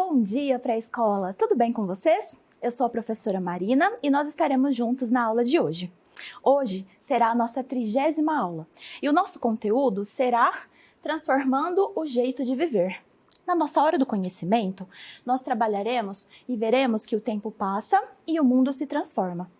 Bom dia para a escola! Tudo bem com vocês? Eu sou a professora Marina e nós estaremos juntos na aula de hoje. Hoje será a nossa 30ª aula e o nosso conteúdo será Transformando o Jeito de Viver. Na nossa hora do conhecimento, nós trabalharemos e veremos que o tempo passa e o mundo se transforma.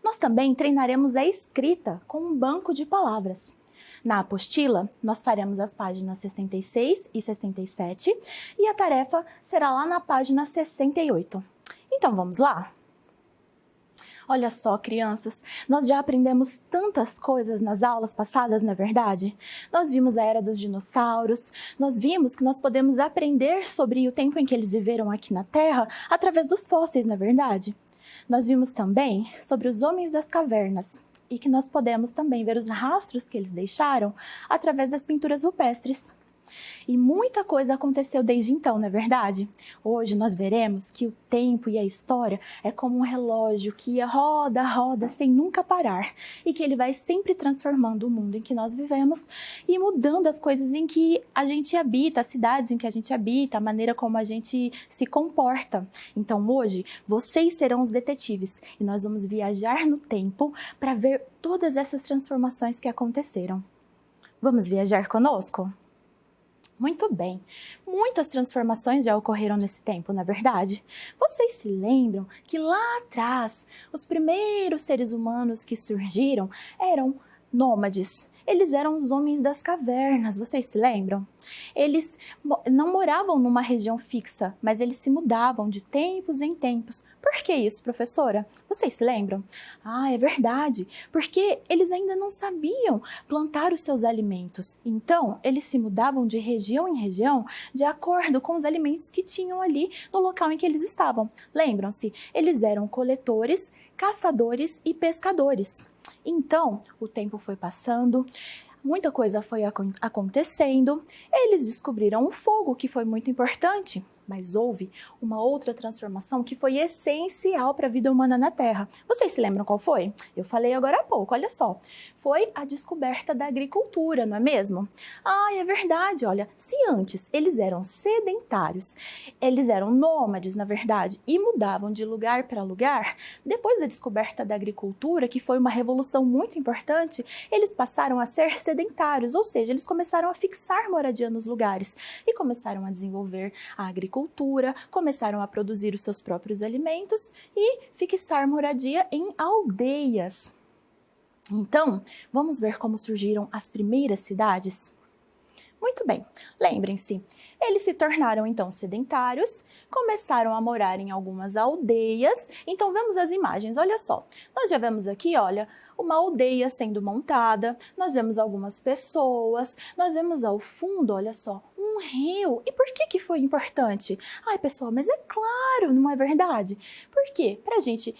Nós também treinaremos a escrita com um banco de palavras. Na apostila, nós faremos as páginas 66 e 67 e a tarefa será lá na página 68. Então vamos lá? Olha só, crianças, nós já aprendemos tantas coisas nas aulas passadas, não é verdade? Nós vimos a era dos dinossauros, nós vimos que nós podemos aprender sobre o tempo em que eles viveram aqui na Terra através dos fósseis, não é verdade? Nós vimos também sobre os homens das cavernas e que nós podemos também ver os rastros que eles deixaram através das pinturas rupestres. E muita coisa aconteceu desde então, não é verdade? Hoje nós veremos que o tempo e a história é como um relógio que roda, roda sem nunca parar e que ele vai sempre transformando o mundo em que nós vivemos e mudando as coisas em que a gente habita, as cidades em que a gente habita, a maneira como a gente se comporta. Então hoje vocês serão os detetives e nós vamos viajar no tempo para ver todas essas transformações que aconteceram. Vamos viajar conosco? Muito bem, muitas transformações já ocorreram nesse tempo, não é verdade? Vocês se lembram que lá atrás, os primeiros seres humanos que surgiram eram nômades. Eles eram os homens das cavernas, vocês se lembram? Eles não moravam numa região fixa, mas eles se mudavam de tempos em tempos. Por que isso, professora? Vocês se lembram? Ah, é verdade, porque eles ainda não sabiam plantar os seus alimentos. Então, eles se mudavam de região em região de acordo com os alimentos que tinham ali no local em que eles estavam. Lembram-se? Eles eram coletores, caçadores e pescadores. Então, o tempo foi passando, muita coisa foi acontecendo, eles descobriram o fogo, que foi muito importante, mas houve uma outra transformação que foi essencial para a vida humana na Terra. Vocês se lembram qual foi? Eu falei agora há pouco, olha só. Foi a descoberta da agricultura, não é mesmo? Ah, é verdade, olha, se antes eles eram sedentários, eles eram nômades, na verdade, e mudavam de lugar para lugar, depois da descoberta da agricultura, que foi uma revolução muito importante, eles passaram a ser sedentários, ou seja, eles começaram a fixar moradia nos lugares e começaram a desenvolver a agricultura, começaram a produzir os seus próprios alimentos e fixar moradia em aldeias. Então, vamos ver como surgiram as primeiras cidades? Muito bem, lembrem-se, eles se tornaram então sedentários, começaram a morar em algumas aldeias. Então vemos as imagens, olha só, nós já vemos aqui, olha, uma aldeia sendo montada, nós vemos algumas pessoas, nós vemos ao fundo, olha só, um rio. E por que foi importante? Ai, pessoal, mas é claro, não é verdade? Por quê? Para a gente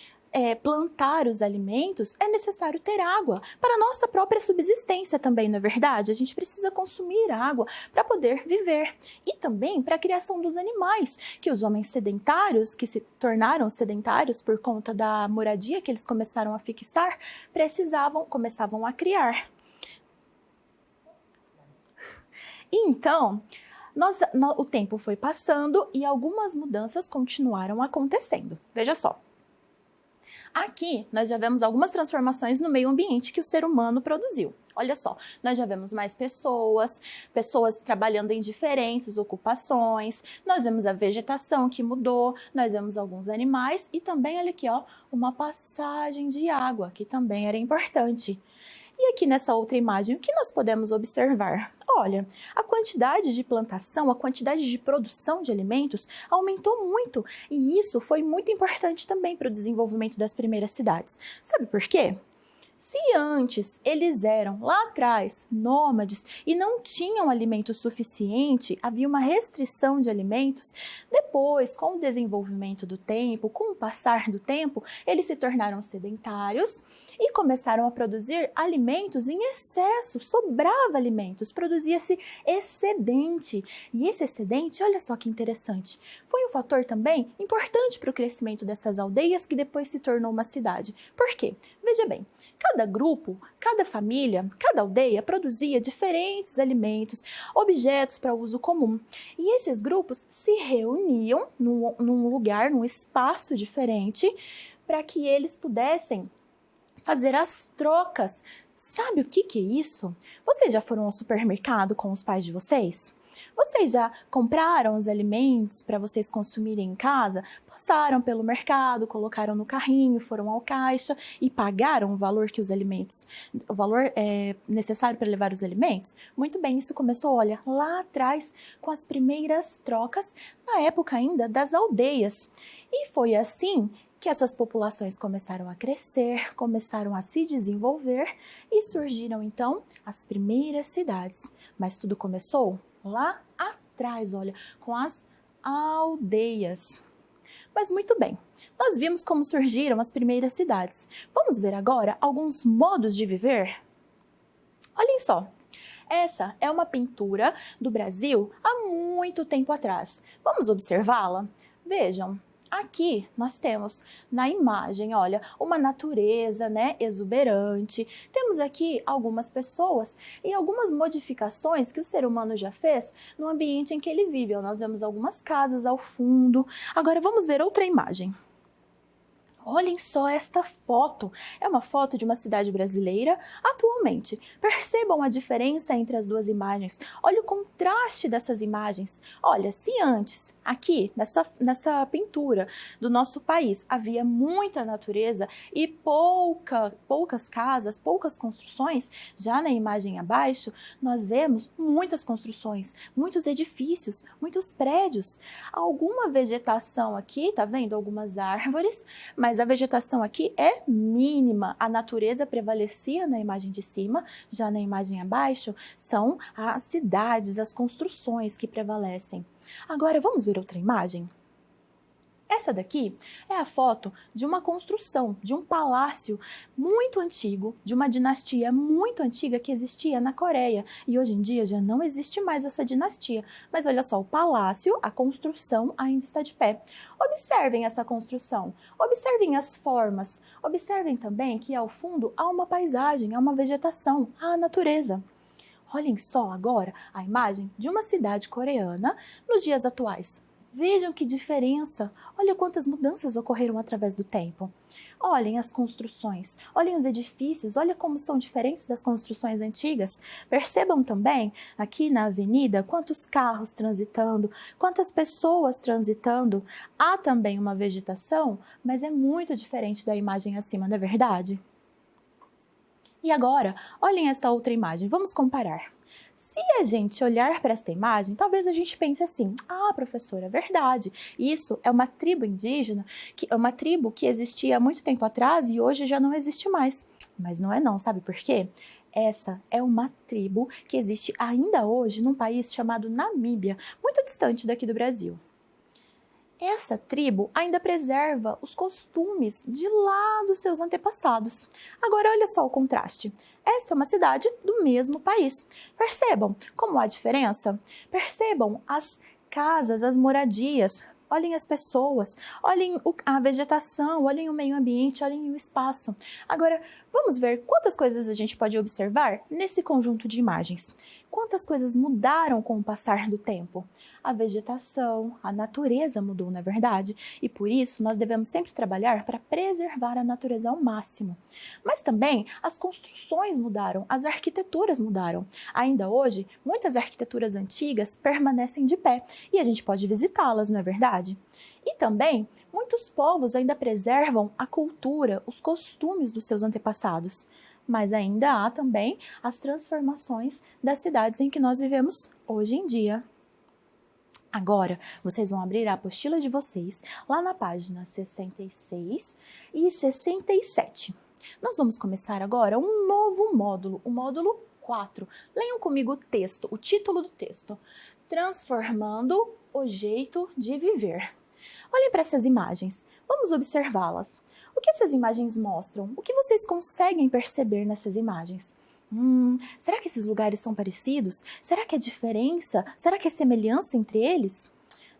plantar os alimentos, é necessário ter água para a nossa própria subsistência também, não é verdade? A gente precisa consumir água para poder viver. E também para a criação dos animais, que os homens sedentários, que se tornaram sedentários por conta da moradia que eles começaram a fixar, começavam a criar. E então, o tempo foi passando e algumas mudanças continuaram acontecendo. Veja só. Aqui, nós já vemos algumas transformações no meio ambiente que o ser humano produziu. Olha só, nós já vemos mais pessoas trabalhando em diferentes ocupações, nós vemos a vegetação que mudou, nós vemos alguns animais e também, olha aqui, ó, uma passagem de água, que também era importante. E aqui nessa outra imagem, o que nós podemos observar? Olha, a quantidade de plantação, a quantidade de produção de alimentos aumentou muito e isso foi muito importante também para o desenvolvimento das primeiras cidades. Sabe por quê? Se antes eles eram, lá atrás, nômades e não tinham alimento suficiente, havia uma restrição de alimentos, depois, com o desenvolvimento do tempo, com o passar do tempo, eles se tornaram sedentários e começaram a produzir alimentos em excesso, sobrava alimentos, produzia-se excedente. E esse excedente, olha só que interessante, foi um fator também importante para o crescimento dessas aldeias que depois se tornou uma cidade. Por quê? Veja bem, Cada grupo, cada família, cada aldeia produzia diferentes alimentos, objetos para uso comum. E esses grupos se reuniam num lugar, num espaço diferente, para que eles pudessem fazer as trocas. Sabe o que é isso? Vocês já foram ao supermercado com os pais de vocês? Vocês já compraram os alimentos para vocês consumirem em casa? Passaram pelo mercado, colocaram no carrinho, foram ao caixa e pagaram o valor que os alimentos, o valor necessário para levar os alimentos? Muito bem, isso começou, olha, lá atrás com as primeiras trocas, na época ainda das aldeias. E foi assim que essas populações começaram a crescer, começaram a se desenvolver e surgiram então as primeiras cidades. Mas tudo começou lá atrás, olha, com as aldeias. Mas muito bem, nós vimos como surgiram as primeiras cidades. Vamos ver agora alguns modos de viver? Olhem só, essa é uma pintura do Brasil há muito tempo atrás. Vamos observá-la? Vejam. Aqui nós temos na imagem, olha, uma natureza, né, exuberante. Temos aqui algumas pessoas e algumas modificações que o ser humano já fez no ambiente em que ele vive. Nós vemos algumas casas ao fundo. Agora vamos ver outra imagem. Olhem só esta foto, é uma foto de uma cidade brasileira atualmente. Percebam a diferença entre as duas imagens, olha o contraste dessas imagens. Olha, se antes, aqui, nessa pintura do nosso país, havia muita natureza e poucas casas, poucas construções, já na imagem abaixo, nós vemos muitas construções, muitos edifícios, muitos prédios, alguma vegetação aqui, tá vendo? Algumas árvores, mas a vegetação aqui é mínima. A natureza prevalecia na imagem de cima, já na imagem abaixo são as cidades, as construções que prevalecem. Agora vamos ver outra imagem? Essa daqui é a foto de uma construção, de um palácio muito antigo, de uma dinastia muito antiga que existia na Coreia. E hoje em dia já não existe mais essa dinastia. Mas olha só, o palácio, a construção ainda está de pé. Observem essa construção, observem as formas, observem também que ao fundo há uma paisagem, há uma vegetação, há a natureza. Olhem só agora a imagem de uma cidade coreana nos dias atuais. Vejam que diferença, olha quantas mudanças ocorreram através do tempo. Olhem as construções, olhem os edifícios, olha como são diferentes das construções antigas. Percebam também aqui na avenida quantos carros transitando, quantas pessoas transitando. Há também uma vegetação, mas é muito diferente da imagem acima, não é verdade? E agora, olhem esta outra imagem, vamos comparar. Se a gente olhar para esta imagem, talvez a gente pense assim, professora, é verdade, isso é uma tribo indígena, uma tribo que existia há muito tempo atrás e hoje já não existe mais. Mas não é não, sabe por quê? Essa é uma tribo que existe ainda hoje num país chamado Namíbia, muito distante daqui do Brasil. Essa tribo ainda preserva os costumes de lá dos seus antepassados. Agora, olha só o contraste. Esta é uma cidade do mesmo país. Percebam como há diferença? Percebam as casas, as moradias. Olhem as pessoas, olhem a vegetação, olhem o meio ambiente, olhem o espaço. Agora, vamos ver quantas coisas a gente pode observar nesse conjunto de imagens. Quantas coisas mudaram com o passar do tempo? A vegetação, a natureza mudou, não é verdade? E por isso nós devemos sempre trabalhar para preservar a natureza ao máximo. Mas também as construções mudaram, as arquiteturas mudaram. Ainda hoje, muitas arquiteturas antigas permanecem de pé e a gente pode visitá-las, não é verdade? E também, muitos povos ainda preservam a cultura, os costumes dos seus antepassados. Mas ainda há também as transformações das cidades em que nós vivemos hoje em dia. Agora, vocês vão abrir a apostila de vocês lá na página 66 e 67. Nós vamos começar agora um novo módulo, o módulo 4. Leiam comigo o texto, o título do texto. Transformando o jeito de viver. Olhem para essas imagens, vamos observá-las. O que essas imagens mostram? O que vocês conseguem perceber nessas imagens? Será que esses lugares são parecidos? Será que há diferença? Será que há semelhança entre eles?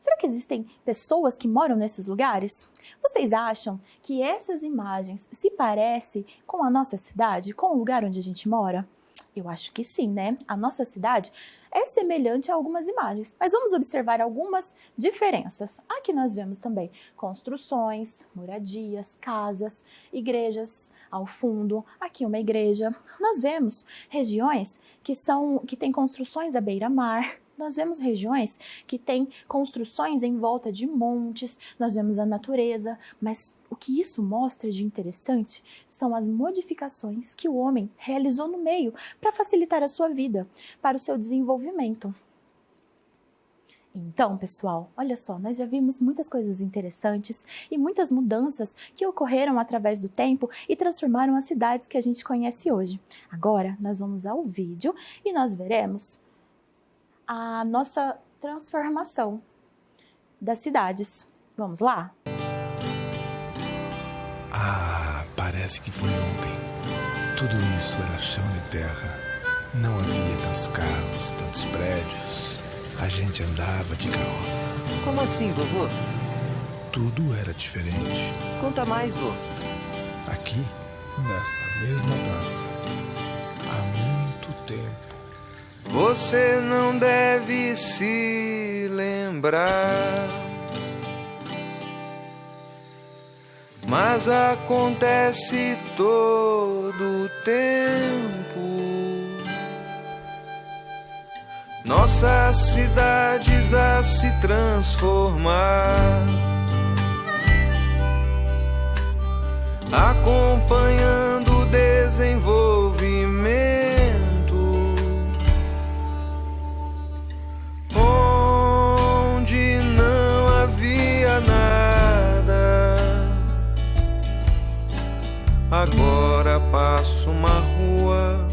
Será que existem pessoas que moram nesses lugares? Vocês acham que essas imagens se parecem com a nossa cidade, com o lugar onde a gente mora? Eu acho que sim, né? A nossa cidade é semelhante a algumas imagens, mas vamos observar algumas diferenças. Aqui nós vemos também construções, moradias, casas, igrejas ao fundo, aqui uma igreja. Nós vemos regiões que têm construções à beira-mar. Nós vemos regiões que têm construções em volta de montes, nós vemos a natureza, mas o que isso mostra de interessante são as modificações que o homem realizou no meio para facilitar a sua vida, para o seu desenvolvimento. Então, pessoal, olha só, nós já vimos muitas coisas interessantes e muitas mudanças que ocorreram através do tempo e transformaram as cidades que a gente conhece hoje. Agora, nós vamos ao vídeo e nós veremos a nossa transformação das cidades. Vamos lá? Ah, parece que foi ontem. Tudo isso era chão de terra. Não havia tantos carros, tantos prédios. A gente andava de carroça. Como assim, vovô? Tudo era diferente. Conta mais, vô. Aqui, nessa mesma praça, há muito tempo. Você não deve se lembrar, mas acontece todo o tempo. Nossas cidades a se transformar, acompanhando o desenvolvimento. Onde não havia nada, agora passo uma rua,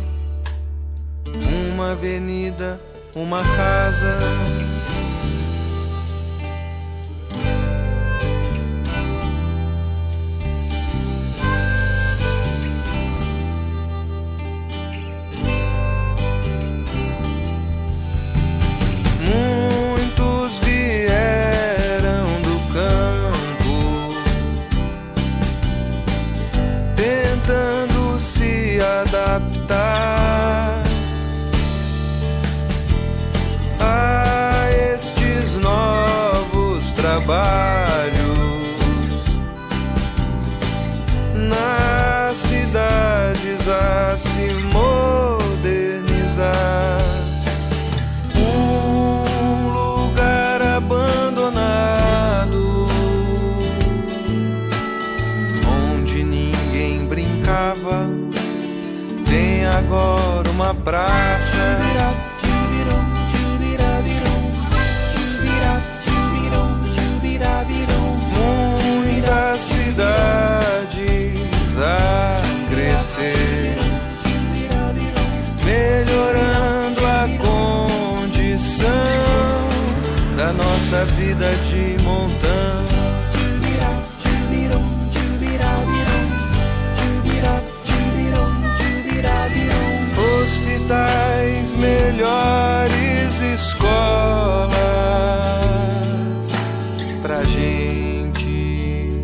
uma avenida, uma casa. Muitos vieram do campo, tentando se adaptar a estes novos trabalhos nas cidades a se modernizar. Um lugar abandonado onde ninguém brincava tem agora uma praça. Muitas cidades a crescer, melhorando a condição da nossa vida de montão. Hospitais, melhores escolas pra gente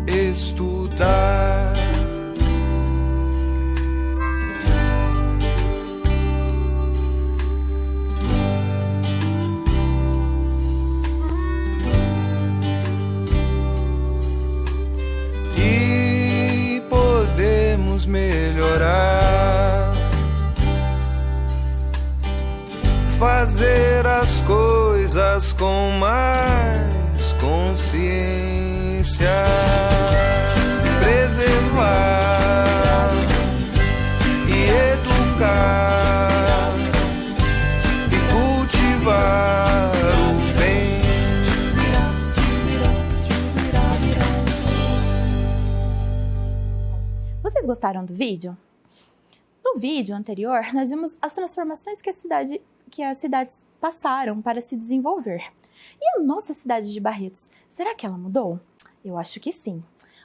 estudar. E podemos melhorar, fazer as coisas com mais consciência, preservar e educar e cultivar o bem. Vocês gostaram do vídeo? No vídeo anterior, nós vimos as transformações que as cidades passaram para se desenvolver. E a nossa cidade de Barretos, será que ela mudou? Eu acho que sim.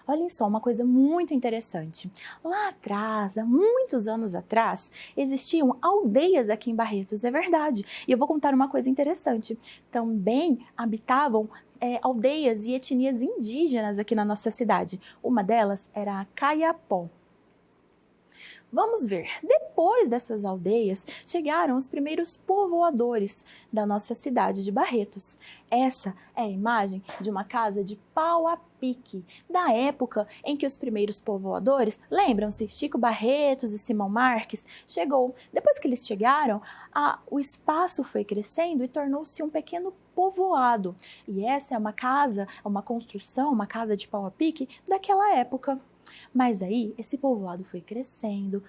Olhem só, uma coisa muito interessante. Lá atrás, há muitos anos atrás, existiam aldeias aqui em Barretos, é verdade. E eu vou contar uma coisa interessante. Também habitavam aldeias e etnias indígenas aqui na nossa cidade. Uma delas era a Kayapó. Vamos ver, depois dessas aldeias, chegaram os primeiros povoadores da nossa cidade de Barretos. Essa é a imagem de uma casa de pau a pique, da época em que os primeiros povoadores, lembram-se, Chico Barretos e Simão Marques, chegou. Depois que eles chegaram, o espaço foi crescendo e tornou-se um pequeno povoado. E essa é uma casa, uma construção, uma casa de pau a pique daquela época. Mas aí, esse povoado foi crescendo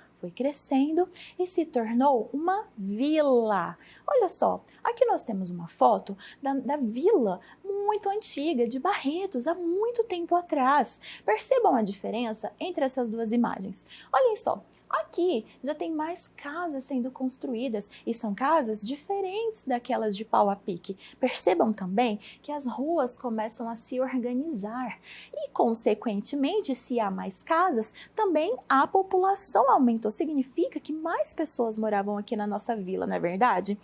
e se tornou uma vila. Olha só, aqui nós temos uma foto da vila muito antiga, de Barretos, há muito tempo atrás. Percebam a diferença entre essas duas imagens. Olhem só. Aqui já tem mais casas sendo construídas e são casas diferentes daquelas de pau a pique. Percebam também que as ruas começam a se organizar e, consequentemente, se há mais casas, também a população aumentou. Significa que mais pessoas moravam aqui na nossa vila, não é verdade?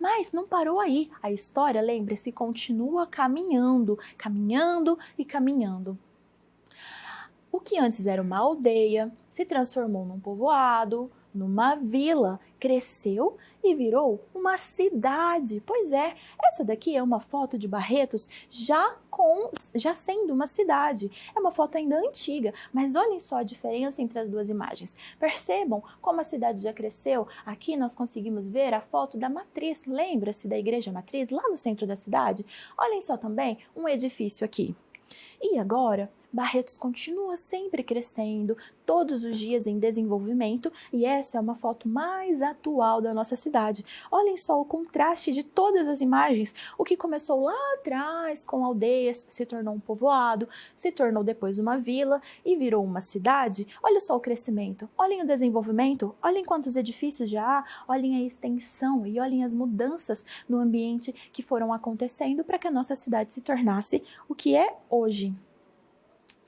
Mas não parou aí. A história, lembre-se, continua caminhando e caminhando. O que antes era uma aldeia se transformou num povoado, numa vila, cresceu e virou uma cidade. Pois é, essa daqui é uma foto de Barretos já sendo uma cidade. É uma foto ainda antiga, mas olhem só a diferença entre as duas imagens. Percebam como a cidade já cresceu? Aqui nós conseguimos ver a foto da matriz. Lembra-se da igreja matriz lá no centro da cidade? Olhem só também um edifício aqui. E agora, Barretos continua sempre crescendo, todos os dias em desenvolvimento, e essa é uma foto mais atual da nossa cidade. Olhem só o contraste de todas as imagens. O que começou lá atrás com aldeias, se tornou um povoado, se tornou depois uma vila e virou uma cidade. Olha só o crescimento, olhem o desenvolvimento, olhem quantos edifícios já há, olhem a extensão e olhem as mudanças no ambiente que foram acontecendo para que a nossa cidade se tornasse o que é hoje.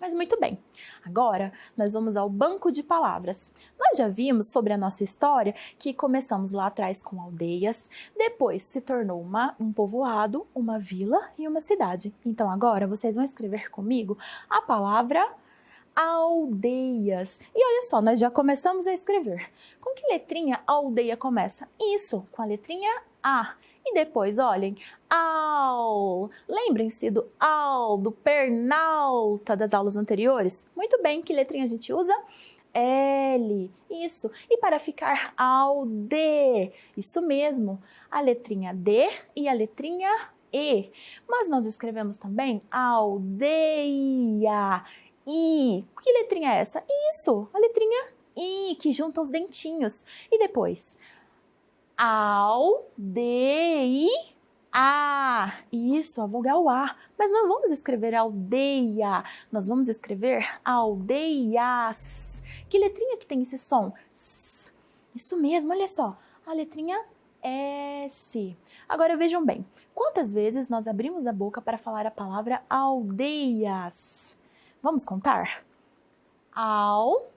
Mas muito bem, agora nós vamos ao banco de palavras. Nós já vimos sobre a nossa história que começamos lá atrás com aldeias, depois se tornou um povoado, uma vila e uma cidade. Então agora vocês vão escrever comigo a palavra aldeias. E olha só, nós já começamos a escrever. Com que letrinha a aldeia começa? Isso, com a letrinha A. E depois, olhem, AU. Lembrem-se do AU, do Pernalta das aulas anteriores? Muito bem, que letrinha a gente usa? L. Isso. E para ficar AUD? Isso mesmo, a letrinha D e a letrinha E. Mas nós escrevemos também aldeia. I. Que letrinha é essa? Isso, a letrinha I, que junta os dentinhos. E depois? Aldeia. Isso, a vogal A. Mas não vamos escrever aldeia, nós vamos escrever aldeias. Que letrinha que tem esse som? Isso mesmo, olha só, a letrinha S. Agora vejam bem, quantas vezes nós abrimos a boca para falar a palavra aldeias? Vamos contar? Aldeias.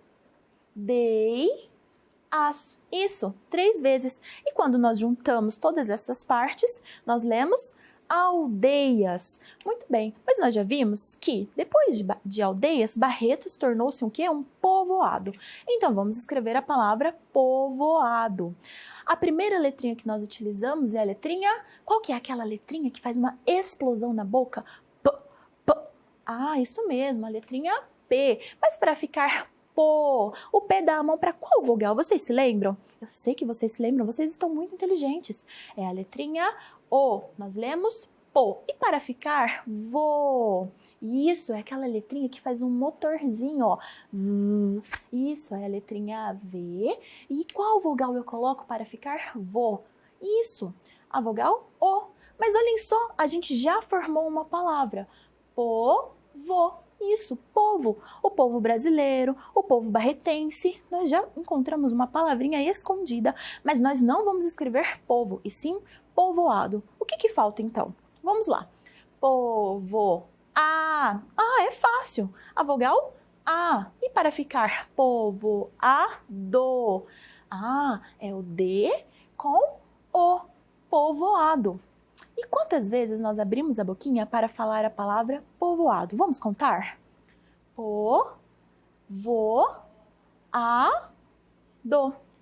Isso, 3 vezes. E quando nós juntamos todas essas partes, nós lemos aldeias. Muito bem, mas nós já vimos que depois de aldeias, Barretos tornou-se um quê? Um povoado. Então vamos escrever a palavra povoado. A primeira letrinha que nós utilizamos é a letrinha... Qual que é aquela letrinha que faz uma explosão na boca? P, P. Isso mesmo, a letrinha P. Mas para ficar pô, o P dá a mão para qual vogal? Vocês se lembram? Eu sei que vocês se lembram, vocês estão muito inteligentes. É a letrinha O. Nós lemos pô. E para ficar vô. Isso, é aquela letrinha que faz um motorzinho, ó. Isso, é a letrinha V. E qual vogal eu coloco para ficar vô? Isso, a vogal O. Mas olhem só, a gente já formou uma palavra. Povo. Isso, povo. O povo brasileiro, o povo barretense. Nós já encontramos uma palavrinha escondida, mas nós não vamos escrever povo, e sim povoado. O que falta então? Vamos lá. Povo. A. Ah, é fácil. A vogal A. E para ficar povoado? Ah, é o D com o, povoado. E quantas vezes nós abrimos a boquinha para falar a palavra povoado? Vamos contar? Po-vo-a-do.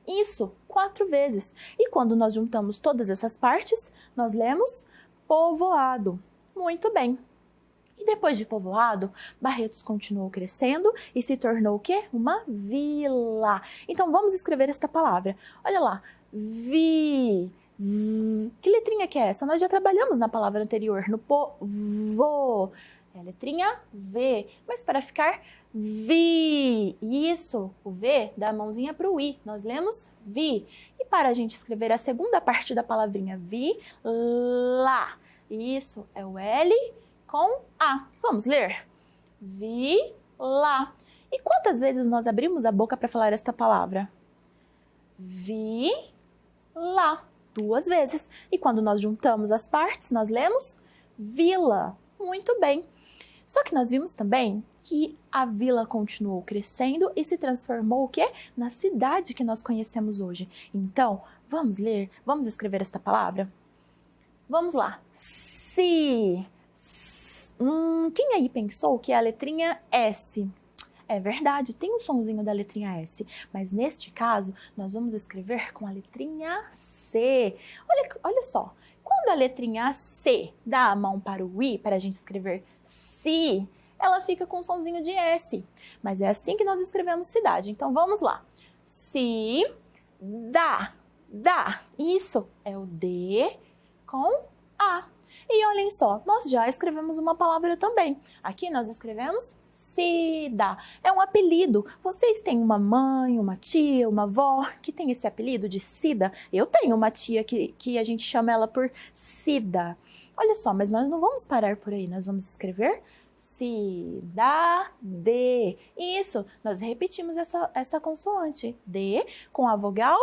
Isso, 4 vezes. E quando nós juntamos todas essas partes, nós lemos povoado. Muito bem. E depois de povoado, Barretos continuou crescendo e se tornou o quê? Uma vila. Então vamos escrever esta palavra. Olha lá, que letrinha que é essa? Nós já trabalhamos na palavra anterior, no povo. É a letrinha V, mas para ficar vi. Isso, o V dá a mãozinha para o I. Nós lemos vi. E para a gente escrever a segunda parte da palavrinha vi, lá. Isso, é o L com A. Vamos ler? Vi, lá. E quantas vezes nós abrimos a boca para falar esta palavra? Vi, lá. 2 vezes. E quando nós juntamos as partes, nós lemos vila. Muito bem. Só que nós vimos também que a vila continuou crescendo e se transformou o quê? Na cidade que nós conhecemos hoje. Então, vamos ler, vamos escrever esta palavra? Vamos lá. Se. Quem aí pensou que é a letrinha S? É verdade, tem um sonzinho da letrinha S, mas neste caso, nós vamos escrever com a letrinha C. Olha só, quando a letrinha C dá a mão para o I, para a gente escrever se, ela fica com um sonzinho de S. Mas é assim que nós escrevemos cidade. Então, vamos lá. Se, dá. Isso é o D com A. E olhem só, nós já escrevemos uma palavra também. Aqui nós escrevemos Cida. É um apelido. Vocês têm uma mãe, uma tia, uma avó que tem esse apelido de Cida? Eu tenho uma tia que a gente chama ela por Cida. Olha só, mas nós não vamos parar por aí. Nós vamos escrever cidade. Isso, nós repetimos essa consoante. D com a vogal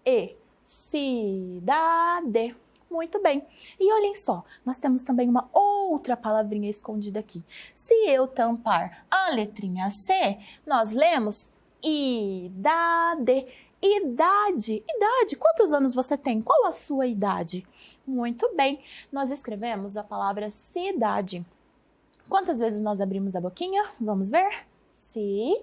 E. Cidade. Muito bem. E olhem só, nós temos também uma outra palavrinha escondida aqui. Se eu tampar a letrinha C, nós lemos idade. Idade. Quantos anos você tem? Qual a sua idade? Muito bem. Nós escrevemos a palavra cidade. Quantas vezes nós abrimos a boquinha? Vamos ver? Cidade.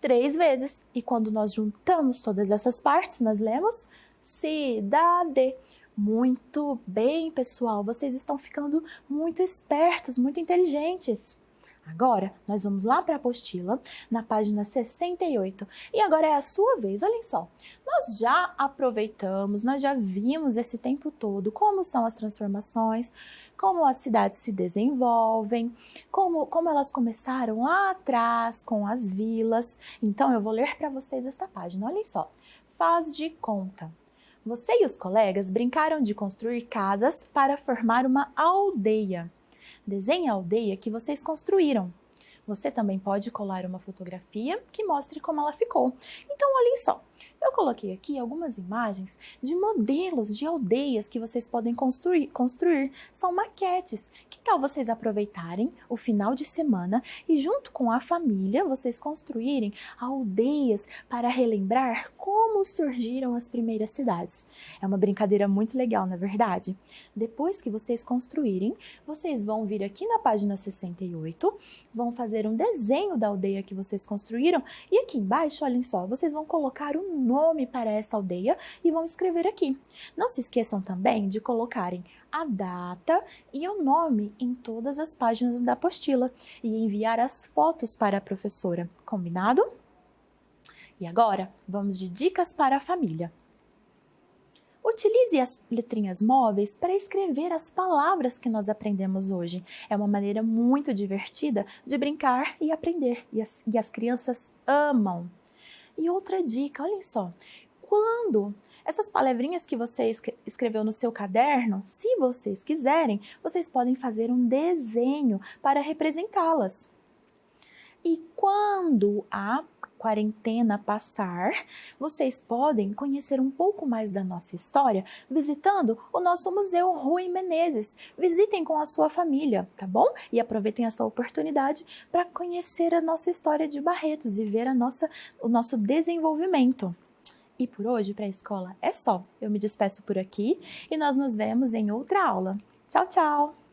3 vezes. E quando nós juntamos todas essas partes, nós lemos cidade. Muito bem, pessoal. Vocês estão ficando muito espertos, muito inteligentes. Agora, nós vamos lá para a apostila, na página 68. E agora é a sua vez. Olhem só. Nós já aproveitamos, nós já vimos esse tempo todo como são as transformações, como as cidades se desenvolvem, como elas começaram lá atrás com as vilas. Então, eu vou ler para vocês esta página. Olhem só. Faz de conta. Você e os colegas brincaram de construir casas para formar uma aldeia. Desenhe a aldeia que vocês construíram. Você também pode colar uma fotografia que mostre como ela ficou. Então, olhem só. Eu coloquei aqui algumas imagens de modelos de aldeias que vocês podem construir. São maquetes. Que tal vocês aproveitarem o final de semana e junto com a família vocês construírem aldeias para relembrar como surgiram as primeiras cidades? É uma brincadeira muito legal, não é verdade? Depois que vocês construírem, vocês vão vir aqui na página 68, vão fazer um desenho da aldeia que vocês construíram e aqui embaixo, olhem só, vocês vão colocar um nome para essa aldeia e vão escrever aqui. Não se esqueçam também de colocarem a data e o nome em todas as páginas da apostila e enviar as fotos para a professora. Combinado? E agora, vamos de dicas para a família. Utilize as letrinhas móveis para escrever as palavras que nós aprendemos hoje. É uma maneira muito divertida de brincar e aprender, e as crianças amam. E outra dica, olhem só, quando essas palavrinhas que você escreveu no seu caderno, se vocês quiserem, vocês podem fazer um desenho para representá-las. E quando a quarentena passar, vocês podem conhecer um pouco mais da nossa história visitando o nosso Museu Rui Menezes. Visitem com a sua família, tá bom? E aproveitem essa oportunidade para conhecer a nossa história de Barretos e ver o nosso desenvolvimento. E por hoje, para a escola é só. Eu me despeço por aqui e nós nos vemos em outra aula. Tchau, tchau!